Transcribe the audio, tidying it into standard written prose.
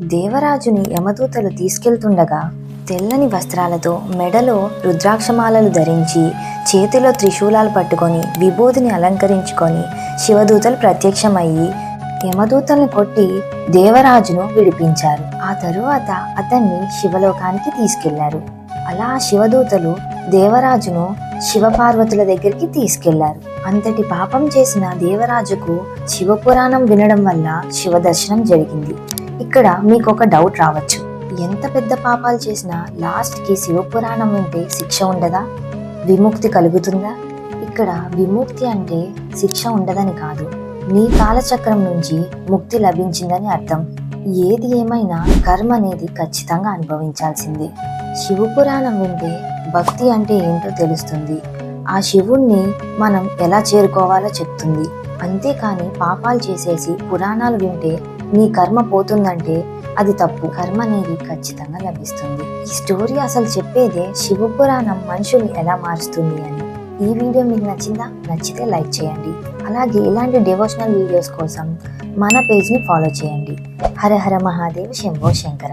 దేవరాజుని యమదూతలు తీసుకెళ్తుండగా తెల్లని వస్త్రాలతో మెడలో రుద్రాక్షమాలలు ధరించి చేతిలో త్రిశూలాలు పట్టుకొని విభూతిని అలంకరించుకొని శివదూతలు ప్రత్యక్షమయ్యి యమదూతల్ని కొట్టి దేవరాజును విడిపించారు. ఆ తరువాత అతన్ని శివలోకానికి తీసుకెళ్లారు. అలా శివదూతలు దేవరాజును శివపార్వతుల దగ్గరికి తీసుకెళ్లారు. అంతటి పాపం చేసిన దేవరాజుకు శివపురాణం వినడం వల్ల శివ దర్శనం జరిగింది. ఇక్కడ మీకు ఒక డౌట్ రావచ్చు, ఎంత పెద్ద పాపాలు చేసినా లాస్ట్కి శివపురాణం వింటే శిక్ష ఉండదా, విముక్తి కలుగుతుందా? ఇక్కడ విముక్తి అంటే శిక్ష ఉండదని కాదు, నీ కాలచక్రం నుంచి ముక్తి లభించిందని అర్థం. ఏది ఏమైనా కర్మ అనేది ఖచ్చితంగా అనుభవించాల్సిందే. శివపురాణం వింటే భక్తి అంటే ఏంటో తెలుస్తుంది, ఆ శివుణ్ణి మనం ఎలా చేరుకోవాలో చెప్తుంది. అంతేకాని పాపాలు చేసేసి పురాణాలు వింటే నీ కర్మ పోతుందంటే అది తప్పు. కర్మ అనేది ఖచ్చితంగా లభిస్తుంది. ఈ స్టోరీ అసలు చెప్పేదే శివపురాణం మనుషుల్ని ఎలా మారుస్తుంది అని. ఈ వీడియో మీకు నచ్చిందా? నచ్చితే లైక్ చేయండి. అలాగే ఇలాంటి డివోషనల్ వీడియోస్ కోసం మన పేజ్ని ఫాలో చేయండి. హర హర మహాదేవ్, శంభో శంకర.